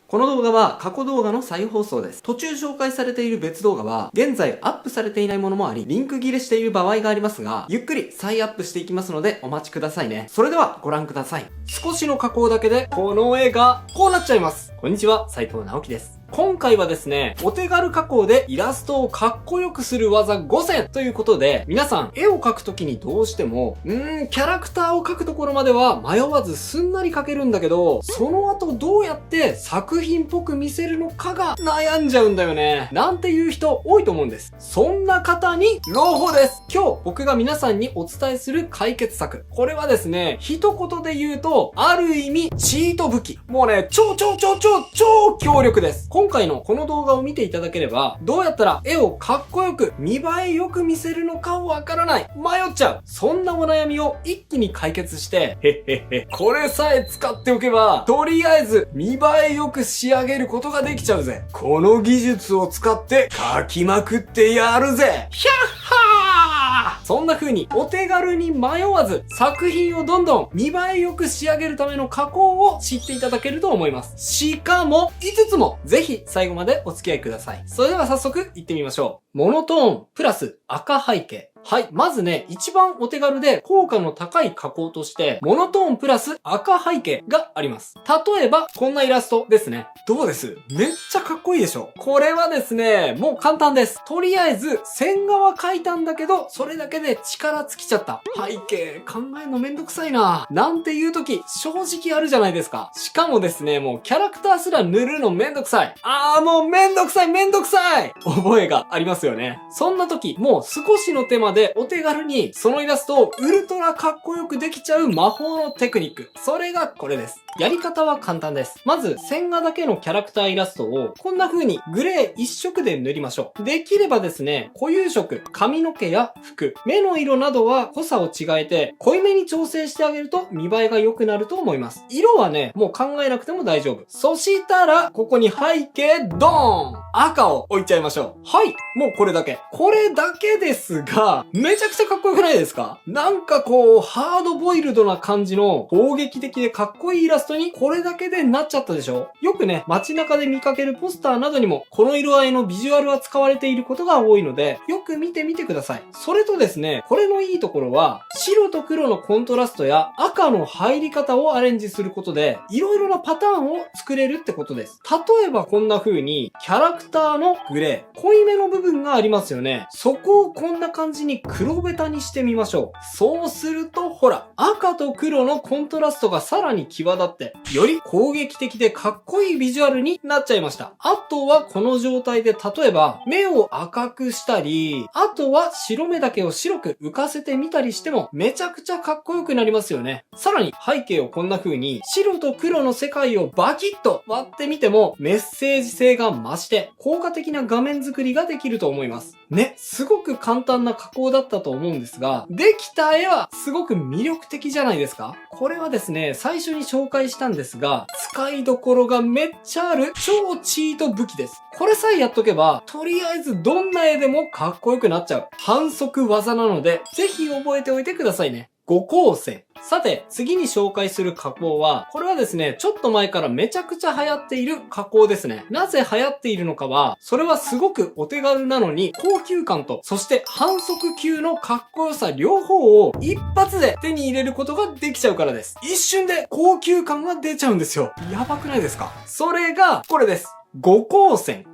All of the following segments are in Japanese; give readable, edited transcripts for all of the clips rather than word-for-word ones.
この動画は過去動画の再放送です。途中紹介されている別動画は、現在アップされていないものもあり、リンク切れしている場合がありますが、ゆっくり再アップしていきますのでお待ちくださいね。それではご覧ください。少しの加工だけで、この絵がこうなっちゃいます。こんにちは、斉藤直樹です。今回はですね、お手軽加工でイラストをかっこよくする技5選ということで、皆さん絵を描くときにどうしても、キャラクターを描くところまでは迷わずすんなり描けるんだけど、その後どうやって作品っぽく見せるのかが悩んじゃうんだよね。なんていう人多いと思うんです。そんな方に朗報です。今日僕が皆さんにお伝えする解決策。これはですね、一言で言うと、ある意味チート武器。もうね、超強力です。今回のこの動画を見ていただければ、どうやったら絵をかっこよく、見栄えよく見せるのかわからない。迷っちゃう。そんなお悩みを一気に解決して、これさえ使っておけば、とりあえず見栄えよく仕上げることができちゃうぜ。この技術を使って描きまくってやるぜ。ヒャッハー！そんな風にお手軽に迷わず作品をどんどん見栄えよく仕上げるための加工を知っていただけると思います。しかも5つもぜひ最後までお付き合いください。それでは早速行ってみましょう。モノトーンプラス赤背景。はい。まずね、一番お手軽で効果の高い加工として、モノトーンプラス赤背景があります。例えば、こんなイラストですね。どうです？めっちゃかっこいいでしょ？これはですね、もう簡単です。とりあえず、線側描いたんだけど、それだけで力尽きちゃった。背景、考えるのめんどくさいな。なんていう時、正直あるじゃないですか。しかもですね、もうキャラクターすら塗るのめんどくさい。もうめんどくさい覚えがありますよね。そんな時、もう少しの手間でお手軽にそのイラストをウルトラかっこよくできちゃう魔法のテクニック。それがこれです。やり方は簡単です。まず、線画だけのキャラクターイラストをこんな風にグレー一色で塗りましょう。できればですね、固有色、髪の毛や服、目の色などは濃さを違えて濃いめに調整してあげると見栄えが良くなると思います。色はね、もう考えなくても大丈夫。そしたら、ここに背景ドーン！赤を置いちゃいましょう。はい。もうこれだけ。これだけですが、めちゃくちゃかっこよくないですか？なんかこう、ハードボイルドな感じの攻撃的でかっこいいイラストにこれだけでなっちゃったでしょ？よくね、街中で見かけるポスターなどにもこの色合いのビジュアルは使われていることが多いので、よく見てみてください。それとですね、これのいいところは、白と黒のコントラストや赤の入り方をアレンジすることで、いろいろなパターンを作れるってことです。例えばこんな風に、キャラクターのグレー、濃いめの部分がありますよね。そこをこんな感じに黒ベタにしてみましょう。そうすると、ほら、赤と黒のコントラストがさらに際立って、より攻撃的でかっこいいビジュアルになっちゃいました。あとはこの状態で例えば、目を赤くしたり、あとは白目だけを白く浮かせてみたりしても、めちゃくちゃかっこよくなりますよね。さらに背景をこんな風に、白と黒の世界をバキッと割ってみても、メッセージ性が増して、効果的な画面作りができると思います。ね、すごく簡単な加工だったと思うんですが、できた絵はすごく魅力的じゃないですか？これはですね、最初に紹介したんですが、使いどころがめっちゃある超チート武器です。これさえやっとけば、とりあえずどんな絵でもかっこよくなっちゃう反則技なので、ぜひ覚えておいてくださいね。五光線。さて、次に紹介する加工は、これはですね、ちょっと前からめちゃくちゃ流行っている加工ですね。なぜ流行っているのかは、それはすごくお手軽なのに、高級感と、そして反則級のかっこよさ両方を一発で手に入れることができちゃうからです。一瞬で高級感が出ちゃうんですよ。やばくないですか？それが、これです。五光線。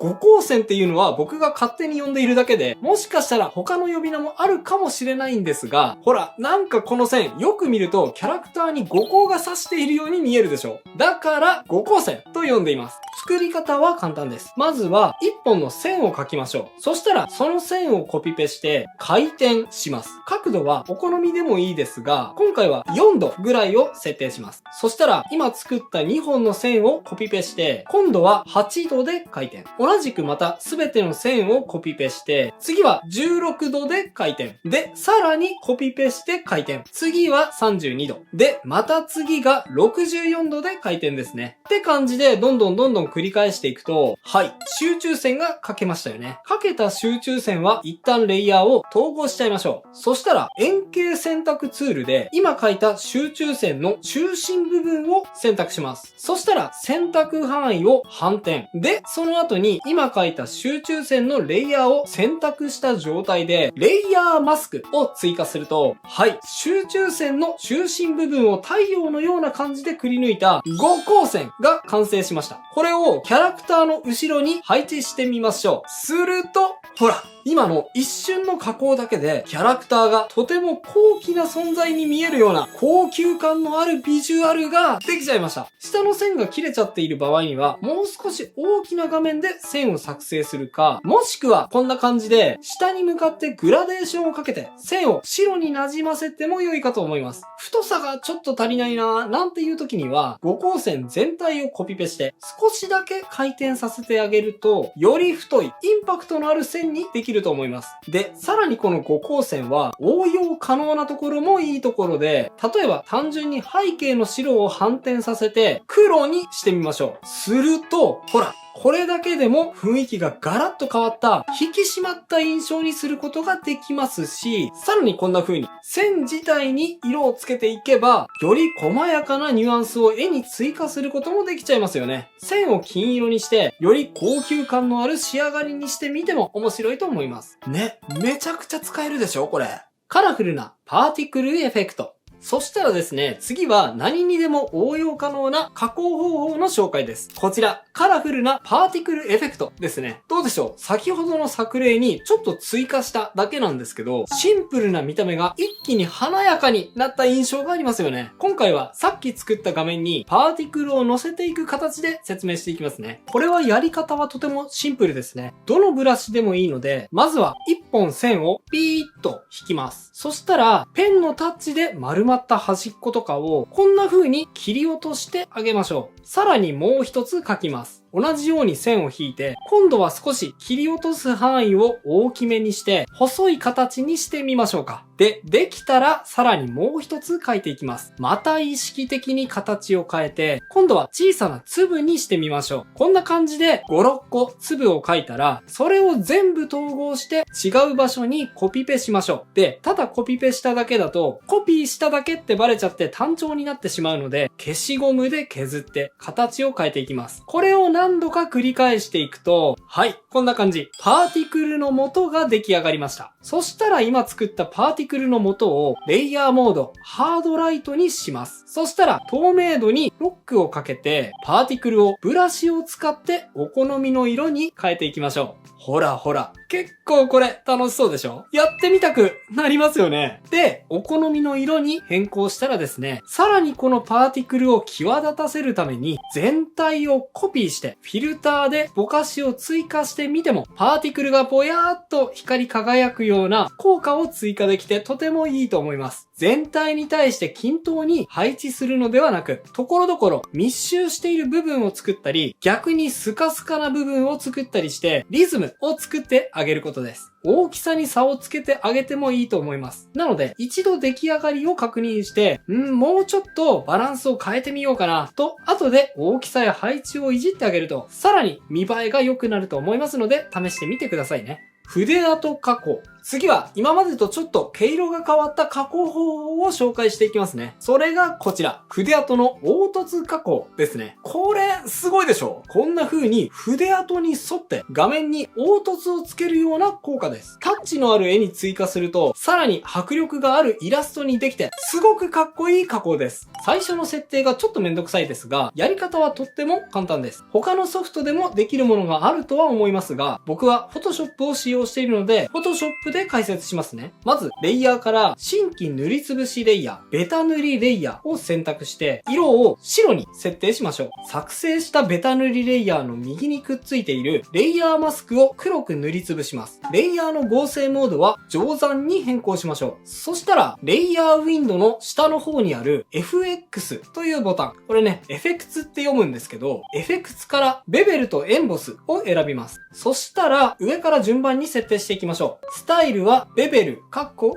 五光線っていうのは僕が勝手に呼んでいるだけで、もしかしたら他の呼び名もあるかもしれないんですが、ほら、なんかこの線、よく見るとキャラクターに五光が指しているように見えるでしょ？だから、五光線と呼んでいます。作り方は簡単です。まずは、一本の線を描きましょう。そしたら、その線をコピペして、回転します。角度はお好みでもいいですが、今回は4度ぐらいを設定します。そしたら、今作った2本の線をコピペして、今度は8度で回転。同じくまたすべての線をコピペして、次は16度で回転。で、さらにコピペして回転。次は32度。で、また次が64度で回転ですね。って感じで、どんどん繰繰り返していくと、はい、集中線が書けましたよね。書けた集中線は一旦レイヤーを統合しちゃいましょう。そしたら円形選択ツールで今書いた集中線の中心部分を選択します。そしたら選択範囲を反転。で、その後に今書いた集中線のレイヤーを選択した状態で、レイヤーマスクを追加すると、はい、集中線の中心部分を太陽のような感じでくり抜いた5光線が完成しました。これをキャラクターの後ろに配置してみましょう。すると、ほら、今の一瞬の加工だけでキャラクターがとても高貴な存在に見えるような高級感のあるビジュアルができちゃいました。下の線が切れちゃっている場合にはもう少し大きな画面で線を作成するか、もしくはこんな感じで下に向かってグラデーションをかけて線を白に馴染ませても良いかと思います。太さがちょっと足りないななんていう時には5光線全体をコピペして少しだけ回転させてあげると、より太いインパクトのある線にできると思います。で、さらにこの5光線は応用可能なところもいいところで、例えば単純に背景の白を反転させて黒にしてみましょう。すると、ほら、これだけでも雰囲気がガラッと変わった引き締まった印象にすることができますし、さらにこんな風に線自体に色をつけていけば、より細やかなニュアンスを絵に追加することもできちゃいますよね。線を金色にして、より高級感のある仕上がりにしてみても面白いと思います。ね、めちゃくちゃ使えるでしょこれ。カラフルなパーティクルエフェクト。そしたらですね、次は何にでも応用可能な加工方法の紹介です。こちら、カラフルなパーティクルエフェクトですね。どうでしょう？先ほどの作例にちょっと追加しただけなんですけど、シンプルな見た目が一気に華やかになった印象がありますよね。今回はさっき作った画面にパーティクルを乗せていく形で説明していきますね。これはやり方はとてもシンプルですね。どのブラシでもいいので、まずは1本線をピーッと引きます。そしたら、ペンのタッチで丸まった端っことかをこんな風に切り落としてあげましょう。さらにもう一つ描きます。同じように線を引いて、今度は少し切り落とす範囲を大きめにして、細い形にしてみましょうか。で、できたらさらにもう一つ描いていきます。また意識的に形を変えて、今度は小さな粒にしてみましょう。こんな感じで5、6個粒を描いたら、それを全部統合して違う場所にコピペしましょう。で、ただコピペしただけだと、コピーしただけってバレちゃって単調になってしまうので、消しゴムで削って形を変えていきます。これを何度か繰り返していくと、はい、こんな感じ。パーティクルの元が出来上がりました。そしたら今作ったパーティクルの元をレイヤーモード、ハードライトにします。そしたら透明度にロックをかけて、パーティクルをブラシを使ってお好みの色に変えていきましょう。ほらほら。結構これ楽しそうでしょ？やってみたくなりますよね。で、お好みの色に変更したらですね、さらにこのパーティクルを際立たせるために全体をコピーしてフィルターでぼかしを追加してみてもパーティクルがぼやーっと光り輝くような効果を追加できてとてもいいと思います。全体に対して均等に配置するのではなく、ところどころ密集している部分を作ったり、逆にスカスカな部分を作ったりしてリズムを作ってあげることです。大きさに差をつけてあげてもいいと思います。なので、一度出来上がりを確認して、もうちょっとバランスを変えてみようかなと、後で大きさや配置をいじってあげると、さらに見栄えが良くなると思いますので、試してみてくださいね。筆跡加工。次は今までとちょっと毛色が変わった加工方法を紹介していきますね。それがこちら。筆跡の凹凸加工ですね。これすごいでしょ？こんな風に筆跡に沿って画面に凹凸をつけるような効果です。タッチのある絵に追加するとさらに迫力があるイラストにできてすごくかっこいい加工です。最初の設定がちょっとめんどくさいですが、やり方はとっても簡単です。他のソフトでもできるものがあるとは思いますが、僕は Photoshop を使用しているので Photoshop で解説しますね。まず、レイヤーから新規塗りつぶしレイヤー、ベタ塗りレイヤーを選択して、色を白に設定しましょう。作成したベタ塗りレイヤーの右にくっついているレイヤーマスクを黒く塗りつぶします。レイヤーの合成モードは定山に変更しましょう。そしたら、レイヤーウィンドの下の方にある FX というボタン。これね、エフェクツって読むんですけど、エフェクツからベベルとエンボスを選びます。そしたら、上から順番に設定していきましょう。スタイルはベベル、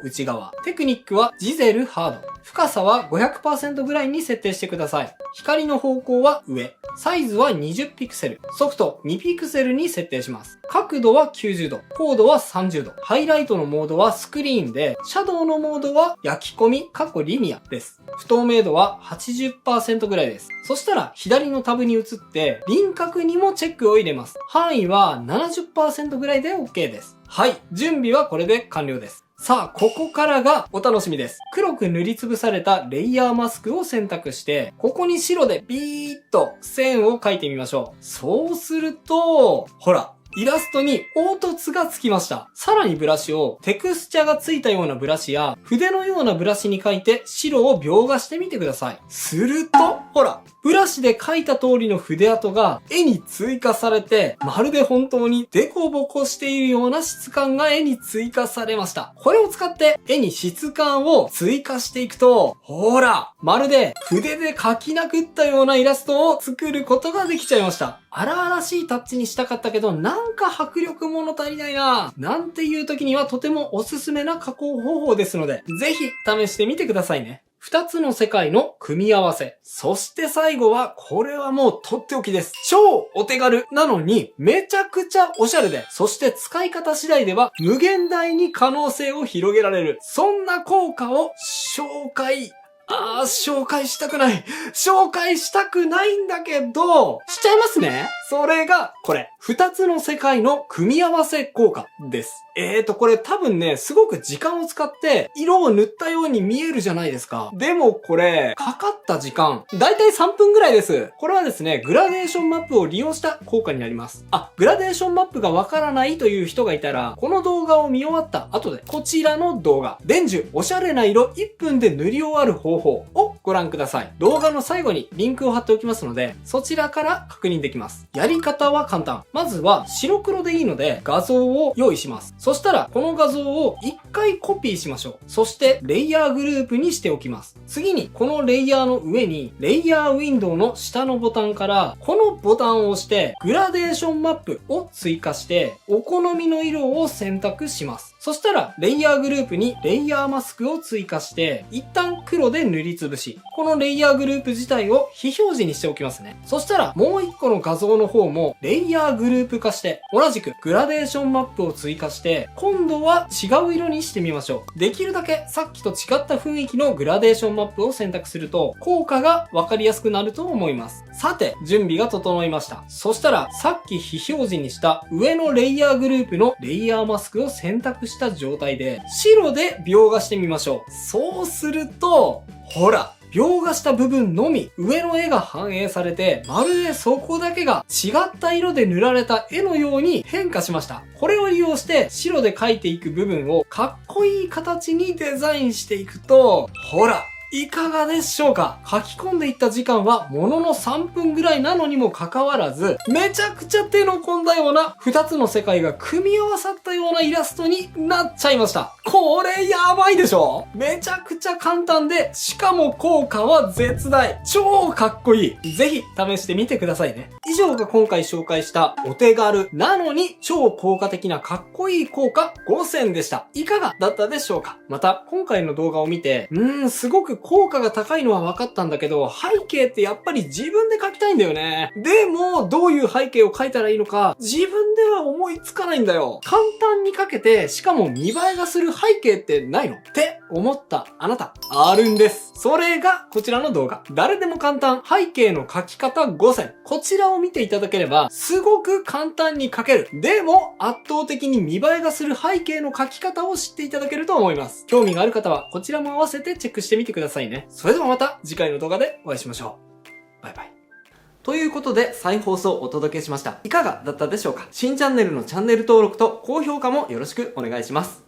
内側。テクニックはジゼルハード。深さは 500% ぐらいに設定してください。光の方向は上。サイズは20ピクセル。ソフト2ピクセルに設定します。角度は90度。高度は30度。ハイライトのモードはスクリーンで、シャドウのモードは焼き込み、リニアです。不透明度は 80% ぐらいです。そしたら左のタブに移って輪郭にもチェックを入れます。範囲は 70% ぐらいで OK です。はい、準備はこれで完了です。さあ、ここからがお楽しみです。黒く塗りつぶされたレイヤーマスクを選択して、ここに白でビーッと線を描いてみましょう。そうすると、ほら、イラストに凹凸がつきました。さらにブラシをテクスチャがついたようなブラシや筆のようなブラシに描いて白を描画してみてください。すると、ほら、ブラシで描いた通りの筆跡が絵に追加されて、まるで本当にデコボコしているような質感が絵に追加されました。これを使って絵に質感を追加していくと、ほら、まるで筆で描き殴ったようなイラストを作ることができちゃいました。荒々しいタッチにしたかったけど、なんか迫力物足りないななんていう時にはとてもおすすめな加工方法ですので、ぜひ試してみてくださいね。2つの世界の組み合わせ。そして最後は、これはもうとっておきです。超お手軽なのに、めちゃくちゃおしゃれで、そして使い方次第では無限大に可能性を広げられる。そんな効果を紹介したくない。紹介したくないんだけど、しちゃいますね。それが、これ。2つの世界の組み合わせ効果です。これ多分ね、すごく時間を使って色を塗ったように見えるじゃないですか。でもこれ、かかった時間、だいたい3分ぐらいです。これはですね、グラデーションマップを利用した効果になります。グラデーションマップがわからないという人がいたら、この動画を見終わった後で、こちらの動画、伝授おしゃれな色1分で塗り終わる方法をご覧ください。動画の最後にリンクを貼っておきますので、そちらから確認できます。やり方は簡単。まずは白黒でいいので画像を用意します。そしたらこの画像を1回コピーしましょう。そしてレイヤーグループにしておきます。次にこのレイヤーの上にレイヤーウィンドウの下のボタンからこのボタンを押してグラデーションマップを追加してお好みの色を選択します。そしたらレイヤーグループにレイヤーマスクを追加して一旦黒で塗りつぶし、このレイヤーグループ自体を非表示にしておきますね。そしたらもう一個の画像の方もレイヤーグループ化して同じくグラデーションマップを追加して今度は違う色にしてみましょう。できるだけさっきと違った雰囲気のグラデーションマップを選択すると効果がわかりやすくなると思います。さて、準備が整いました。そしたらさっき非表示にした上のレイヤーグループのレイヤーマスクを選択した状態で白で描画してみましょう。そうすると、ほら、描画した部分のみ上の絵が反映されて、まるでそこだけが違った色で塗られた絵のように変化しました。これを利用して白で描いていく部分をかっこいい形にデザインしていくと、ほら、いかがでしょうか？書き込んでいった時間はものの3分ぐらいなのにもかかわらず、めちゃくちゃ手の込んだような2つの世界が組み合わさったようなイラストになっちゃいました。これやばいでしょ？めちゃくちゃ簡単で、しかも効果は絶大。超かっこいい。ぜひ試してみてくださいね。以上が今回紹介したお手軽なのに超効果的なかっこいい効果5選でした。いかがだったでしょうか？また今回の動画を見て、すごく効果が高いのは分かったんだけど、背景ってやっぱり自分で描きたいんだよね。でも、どういう背景を描いたらいいのか、自分では思いつかないんだよ。簡単に描けて、しかも見栄えがする背景ってないの？って思ったあなた、あるんです。それがこちらの動画。誰でも簡単背景の描き方5選。こちらを見ていただければ、すごく簡単に描ける。でも、圧倒的に見栄えがする背景の描き方を知っていただけると思います。興味がある方は、こちらも合わせてチェックしてみてくださいね。それではまた次回の動画でお会いしましょう。バイバイ。ということで再放送をお届けしました。いかがだったでしょうか？新チャンネルのチャンネル登録と高評価もよろしくお願いします。